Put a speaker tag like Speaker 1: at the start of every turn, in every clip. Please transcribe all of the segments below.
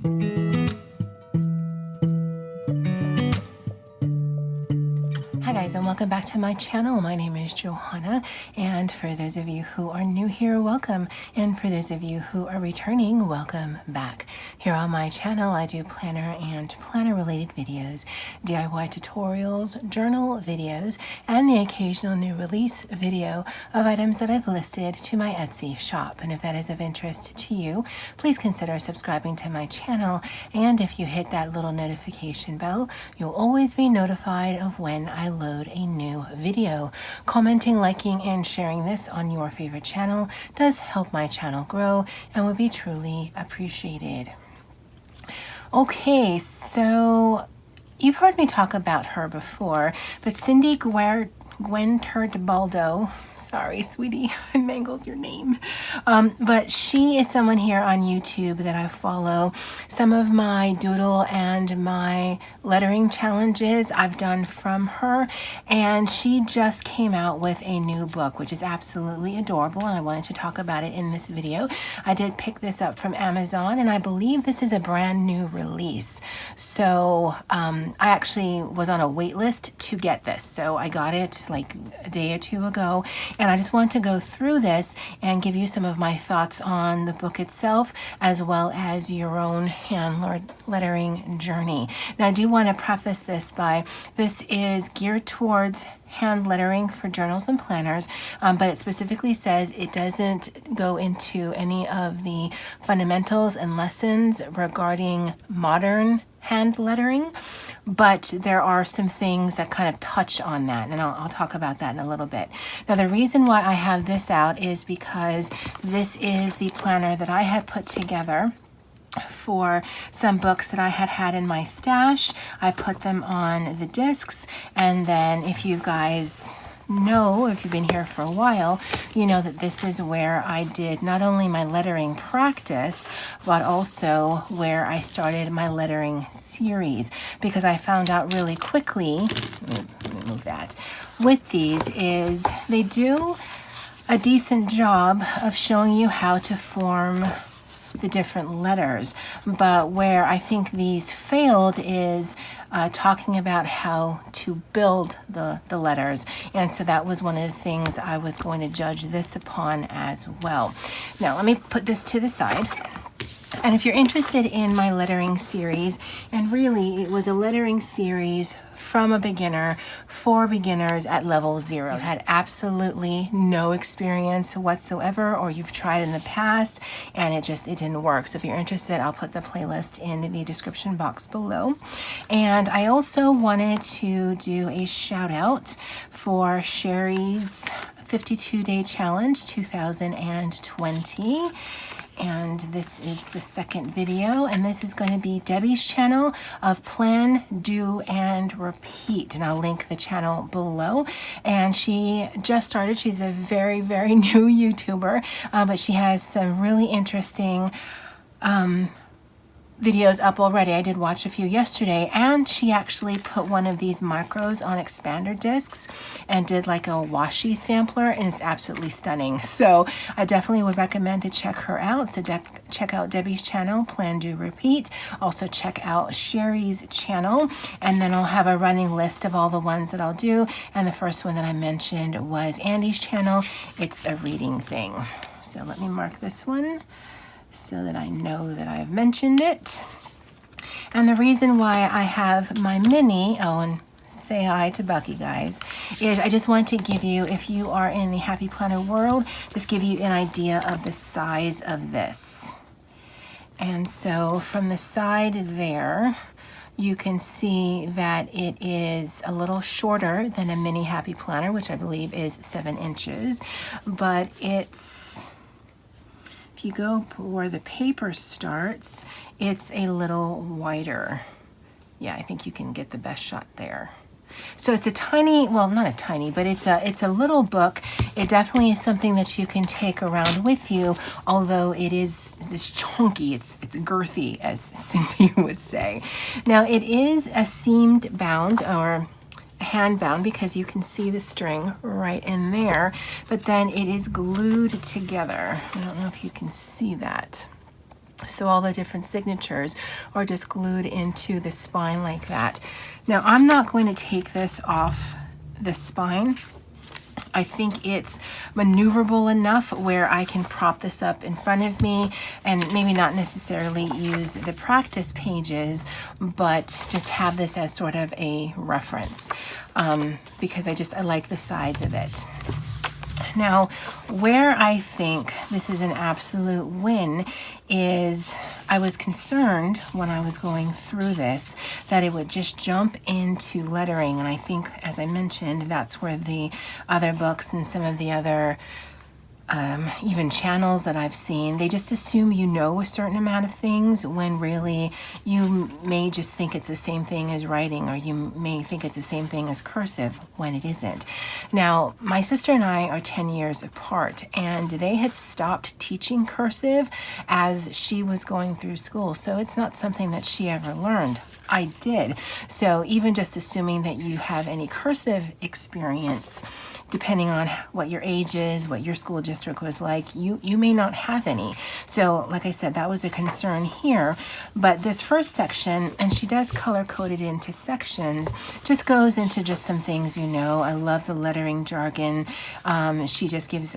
Speaker 1: Hi guys, and welcome back to my channel. My name is Johanna, and for those of you who are new here, welcome, and for those of you who are returning, welcome back. Here on my channel I do planner and planner related videos, DIY tutorials, journal videos, and the occasional new release video of items that I've listed to my Etsy shop. And if that is of interest to you, please consider subscribing to my channel, and if you hit that little notification bell, you'll always be notified of when I load a new video. Commenting, liking, and sharing this on your favorite channel does help my channel grow and would be truly appreciated. Okay, so you've heard me talk about her before, but Cindy Guentert-Baldo, sorry, sweetie, I mangled your name. But she is someone here on YouTube that I follow. Some of my doodle and my lettering challenges I've done from her, and she just came out with a new book, which is absolutely adorable, and I wanted to talk about it in this video. I did pick this up from Amazon, and I believe this is a brand new release. So I actually was on a wait list to get this, so I got it like a day or two ago. And I just want to go through this and give you some of my thoughts on the book itself, as well as your own hand lettering journey. Now, I do want to preface this by, this is geared towards hand lettering for journals and planners, but it specifically says it doesn't go into any of the fundamentals and lessons regarding modern hand lettering, but there are some things that kind of touch on that, and I'll talk about that in a little bit. Now, the reason why I have this out is because this is the planner that I had put together for some books that I had in my stash. I put them on the discs, and then if you guys know, if you've been here for a while, you know that this is where I did not only my lettering practice, but also where I started my lettering series, because I found out really quickly, let me move that, with these is they do a decent job of showing you how to form the different letters, but where I think these failed is talking about how to build the letters, and so that was one of the things I was going to judge this upon as well. Now let me put this to the side. And if you're interested in my lettering series, and really it was a lettering series from a beginner for beginners at level 0. You've had absolutely no experience whatsoever, or you've tried in the past and it didn't work. So if you're interested, I'll put the playlist in the description box below. And I also wanted to do a shout out for Sherry's 52-day challenge 2020. And this is the second video, and this is going to be Debbie's channel of Plan, Do, and Repeat, and I'll link the channel below. And she just started. She's a very, very new YouTuber, but she has some really interesting videos up already. I did watch a few yesterday, and she actually put one of these macros on expander discs and did like a washi sampler, and it's absolutely stunning. So I definitely would recommend to check her out. So check out Debbie's channel, Plan, Do, Repeat. Also check out Sherry's channel, and then I'll have a running list of all the ones that I'll do. And the first one that I mentioned was Andy's channel. It's a reading thing. So let me mark this one so that I know that I've mentioned it. And the reason why I have my mini, oh, and say hi to Bucky, guys, is I just want to give you, if you are in the Happy Planner world, just give you an idea of the size of this. And so from the side there, you can see that it is a little shorter than a mini Happy Planner, which I believe is 7 inches, but it's, if you go where the paper starts, it's a little wider. Yeah, I think you can get the best shot there. So it's a tiny, well, not a tiny, but it's a little book. It definitely is something that you can take around with you, although it's chunky, it's girthy, as Cindy would say. Now it is a seamed bound, or hand bound, because you can see the string right in there, but then it is glued together. I don't know if you can see that. So all the different signatures are just glued into the spine like that. Now I'm not going to take this off the spine. I think it's maneuverable enough where I can prop this up in front of me and maybe not necessarily use the practice pages, but just have this as sort of a reference because I like the size of it. Now, where I think this is an absolute win is I was concerned when I was going through this that it would just jump into lettering. And I think, as I mentioned, that's where the other books and some of the other even channels that I've seen, they just assume you know a certain amount of things when really you may just think it's the same thing as writing, or you may think it's the same thing as cursive when it isn't. Now, my sister and I are 10 years apart, and they had stopped teaching cursive as she was going through school, so it's not something that she ever learned. I did. So even just assuming that you have any cursive experience, depending on what your age is, what your school district was like, you may not have any. So like I said, that was a concern here. But this first section, and she does color code it into sections, just goes into just some things you know. I love the lettering jargon. She just gives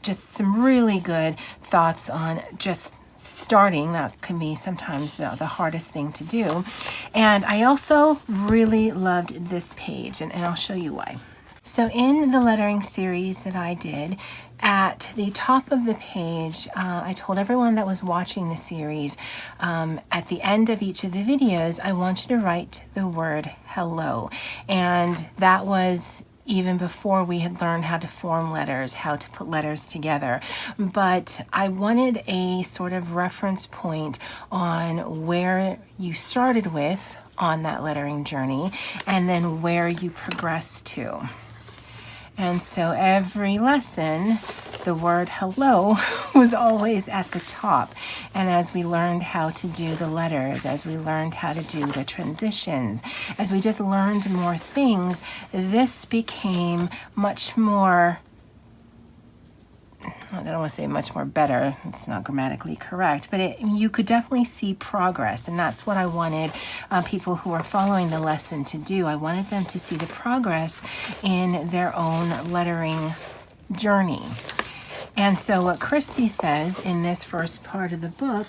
Speaker 1: just some really good thoughts on just starting. That can be sometimes the hardest thing to do. And I also really loved this page, and I'll show you why. So in the lettering series that I did, at the top of the page, I told everyone that was watching the series, at the end of each of the videos, I want you to write the word hello. And that was even before we had learned how to form letters, how to put letters together. But I wanted a sort of reference point on where you started with on that lettering journey and then where you progressed to. And so every lesson, the word hello was always at the top. And as we learned how to do the letters, as we learned how to do the transitions, as we just learned more things, this became much more, I don't want to say much more better, it's not grammatically correct, but you could definitely see progress, and that's what I wanted people who are following the lesson to do. I wanted them to see the progress in their own lettering journey. And so what Christy says in this first part of the book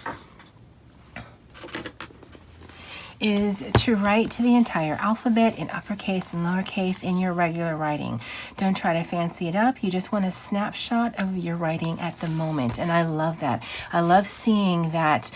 Speaker 1: is to write the entire alphabet in uppercase and lowercase in your regular writing. Don't try to fancy it up. You just want a snapshot of your writing at the moment. And I love that. I love seeing that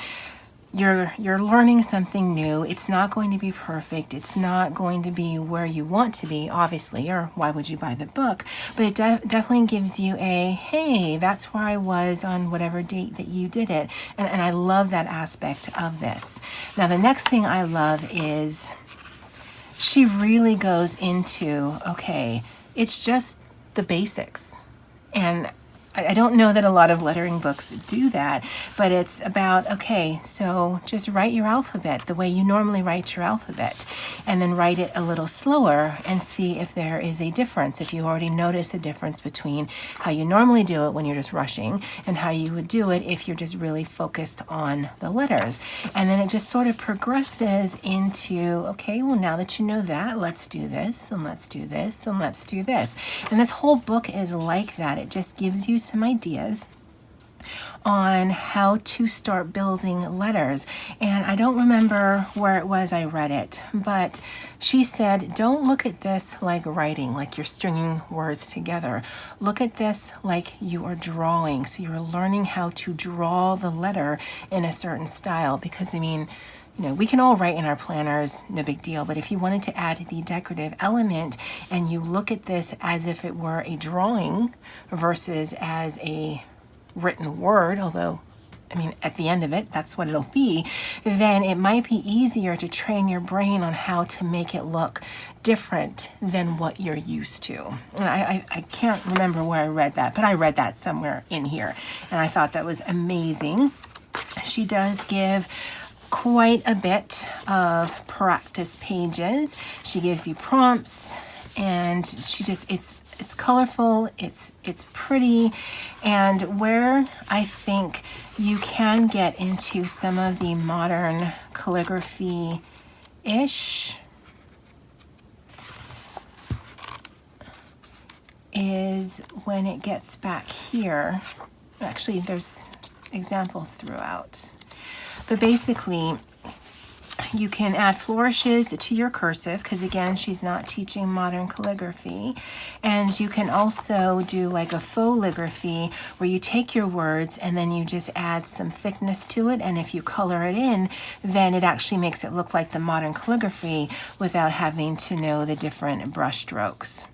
Speaker 1: you're learning something new. It's not going to be perfect. It's not going to be where you want to be, obviously, or why would you buy the book? But it definitely gives you a, hey, that's where I was on whatever date that you did it. And I love that aspect of this. Now, the next thing I love is she really goes into, okay, it's just the basics. And I don't know that a lot of lettering books do that, but it's about, okay, so just write your alphabet the way you normally write your alphabet, and then write it a little slower and see if there is a difference, if you already notice a difference between how you normally do it when you're just rushing and how you would do it if you're just really focused on the letters. And then it just sort of progresses into, okay, well, now that you know that, let's do this, and let's do this, and let's do this. And this whole book is like that. It just gives you some ideas on how to start building letters. And I don't remember where it was I read it, but she said, don't look at this like writing, like you're stringing words together. Look at this like you are drawing. So you're learning how to draw the letter in a certain style, because I mean, you know, we can all write in our planners, no big deal, but if you wanted to add the decorative element and you look at this as if it were a drawing versus as a written word, although, I mean, at the end of it, that's what it'll be, then it might be easier to train your brain on how to make it look different than what you're used to. And I can't remember where I read that, but I read that somewhere in here, and I thought that was amazing. She does give quite a bit of practice pages. She gives you prompts, and it's it's colorful, it's pretty, and where I think you can get into some of the modern calligraphy-ish is when it gets back here. Actually, there's examples throughout. But basically, you can add flourishes to your cursive, because again, she's not teaching modern calligraphy. And you can also do like a faux calligraphy where you take your words and then you just add some thickness to it. And if you color it in, then it actually makes it look like the modern calligraphy without having to know the different brush strokes.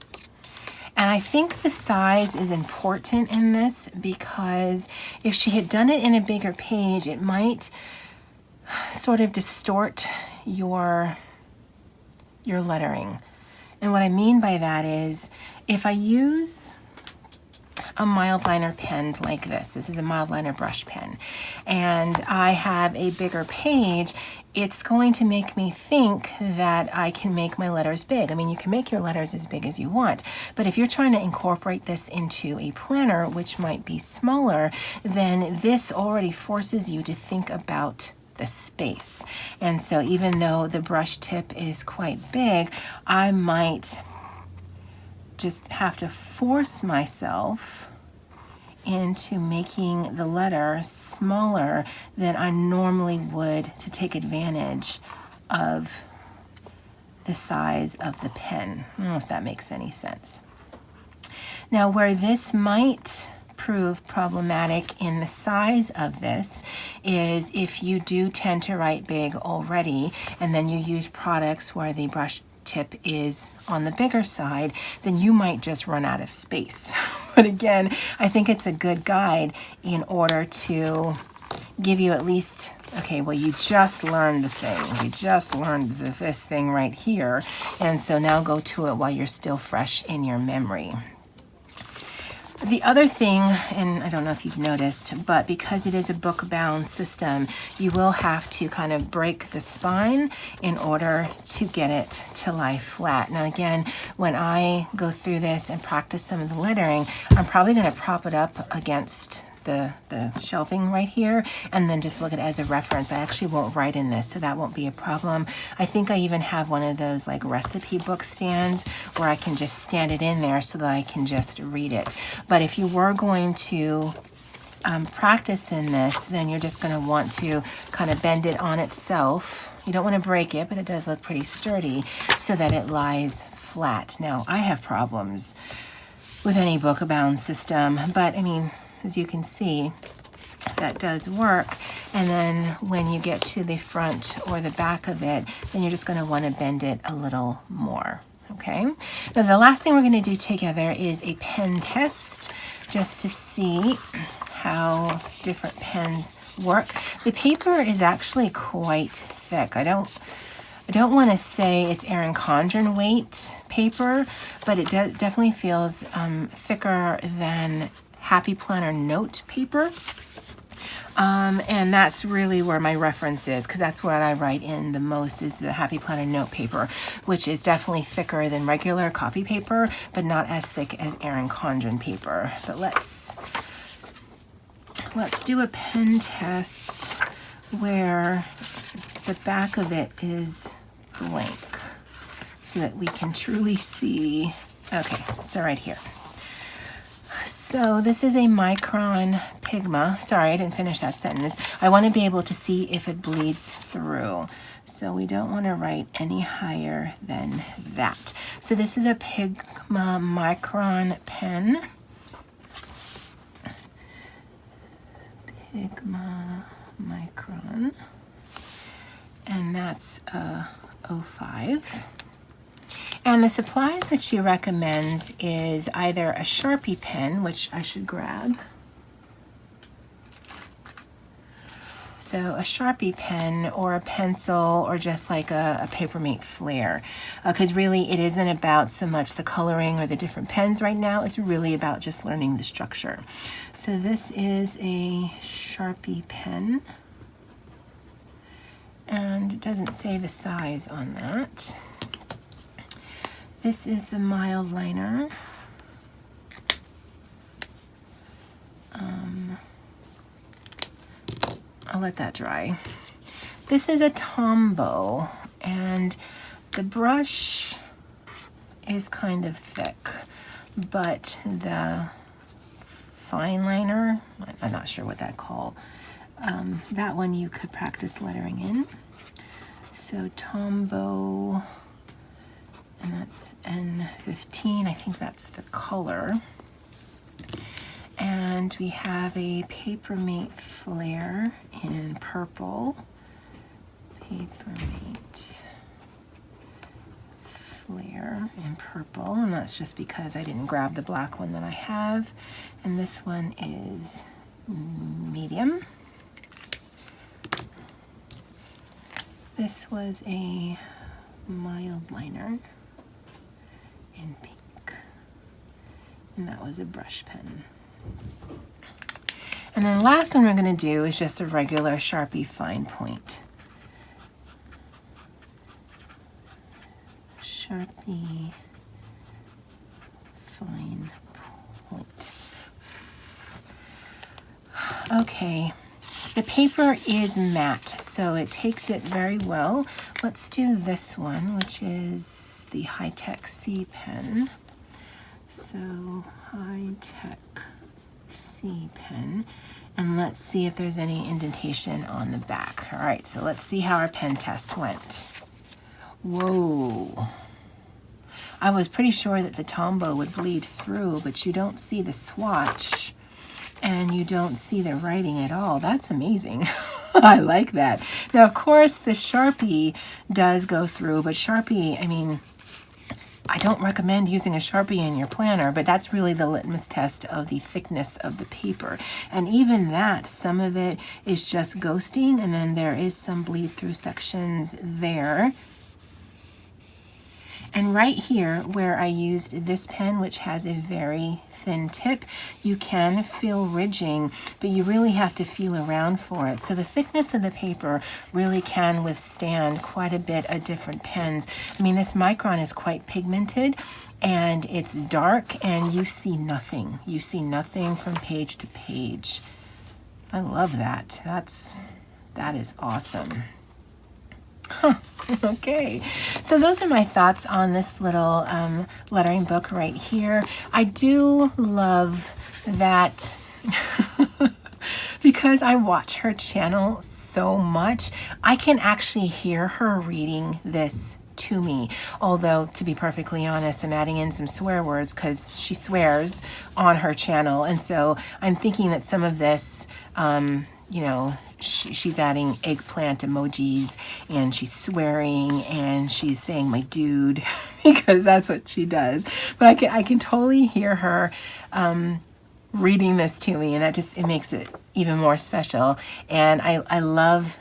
Speaker 1: And I think the size is important in this, because if she had done it in a bigger page, it might sort of distort your lettering. And what I mean by that is, if I use a mild liner pen like this is a mild liner brush pen, and I have a bigger page, it's going to make me think that I can make my letters big. I mean, you can make your letters as big as you want, but if you're trying to incorporate this into a planner, which might be smaller, then this already forces you to think about the space. And so even though the brush tip is quite big, I might just have to force myself into making the letter smaller than I normally would to take advantage of the size of the pen. I don't know if that makes any sense. Now, where this might prove problematic in the size of this is if you do tend to write big already, and then you use products where the brush tip is on the bigger side, then you might just run out of space. But again, I think it's a good guide in order to give you at least, okay, well, you just learned the thing. You just learned this thing right here. And so now go to it while you're still fresh in your memory. The other thing, and I don't know if you've noticed, but because it is a book-bound system, you will have to kind of break the spine in order to get it to lie flat. Now again, when I go through this and practice some of the lettering, I'm probably going to prop it up against the shelving right here and then just look at it as a reference. I actually won't write in this, so that won't be a problem. I think I even have one of those like recipe book stands where I can just stand it in there so that I can just read it. But if you were going to practice in this, then you're just going to want to kind of bend it on itself. You don't want to break it, but it does look pretty sturdy so that it lies flat. Now, I have problems with any book-bound system, but I mean, as you can see, that does work. And then when you get to the front or the back of it, then you're just going to want to bend it a little more. Okay. Now the last thing we're going to do together is a pen test, just to see how different pens work. The paper is actually quite thick. I don't want to say it's Erin Condren weight paper, but it definitely feels thicker than Happy Planner note paper. And that's really where my reference is, because that's what I write in the most, is the Happy Planner note paper, which is definitely thicker than regular copy paper, but not as thick as Erin Condren paper. But let's do a pen test where the back of it is blank so that we can truly see. Okay, so right here. So this is a micron Pigma. Sorry, I didn't finish that sentence. I want to be able to see if it bleeds through. So we don't want to write any higher than that. So this is a Pigma micron pen. Pigma micron. And that's a 05. And the supplies that she recommends is either a Sharpie pen, which I should grab. So a Sharpie pen or a pencil or just like a Papermate Flare. Because really it isn't about so much the coloring or the different pens right now. It's really about just learning the structure. So this is a Sharpie pen. And it doesn't say the size on that. This is the mild liner. I'll let that dry. This is a Tombow, and the brush is kind of thick, but the fine liner, I'm not sure what that called. That one you could practice lettering in. So Tombow, and that's N15, I think that's the color. And we have a Papermate Flare in purple. Papermate Flare in purple, and that's just because I didn't grab the black one that I have. And this one is medium. This was a mild liner in pink, and that was a brush pen. And then the last one we're going to do is just a regular Sharpie fine point. Sharpie fine point. Okay, the paper is matte, so it takes it very well. Let's do this one, which is the High-Tech C pen. So High-Tech C pen, and let's see if there's any indentation on the back. All right, so let's see how our pen test went. Whoa. I was pretty sure that the Tombow would bleed through, but you don't see the swatch and you don't see the writing at all. That's amazing. I like that. Now, of course, the Sharpie does go through, but Sharpie, I mean, I don't recommend using a Sharpie in your planner, but that's really the litmus test of the thickness of the paper. And even that, some of it is just ghosting, and then there is some bleed through sections there. And right here where I used this pen, which has a very thin tip, you can feel ridging, but you really have to feel around for it. So the thickness of the paper really can withstand quite a bit of different pens. I mean, this Micron is quite pigmented and it's dark and you see nothing. You see nothing from page to page. I love that. That is awesome. Huh. Okay, so those are my thoughts on this little lettering book right here. I do love that because I watch her channel so much, I can actually hear her reading this to me. Although, to be perfectly honest, I'm adding in some swear words because she swears on her channel. And so I'm thinking that some of this, you know, she's adding eggplant emojis and she's swearing and she's saying my dude because that's what she does. But I can totally hear her reading this to me, and that just, it makes it even more special. And I love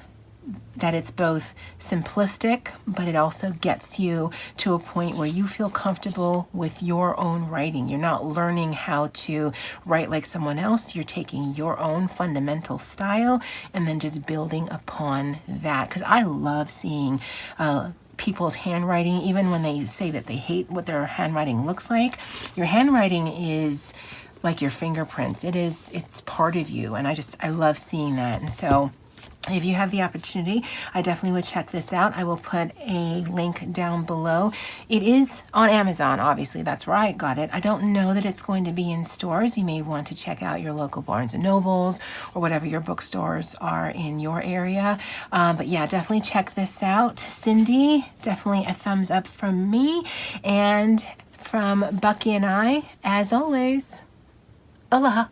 Speaker 1: that it's both simplistic, but it also gets you to a point where you feel comfortable with your own writing. You're not learning how to write like someone else. You're taking your own fundamental style and then just building upon that. Because I love seeing people's handwriting, even when they say that they hate what their handwriting looks like. Your handwriting is like your fingerprints. It's part of you, and I love seeing that. And so if you have the opportunity, I definitely would check this out. I will put a link down below. It is on Amazon, obviously. That's where I got it. I don't know that it's going to be in stores. You may want to check out your local Barnes & Nobles or whatever your bookstores are in your area. But yeah, definitely check this out. Cindy, definitely a thumbs up from me. And from Bucky and I, as always, aloha.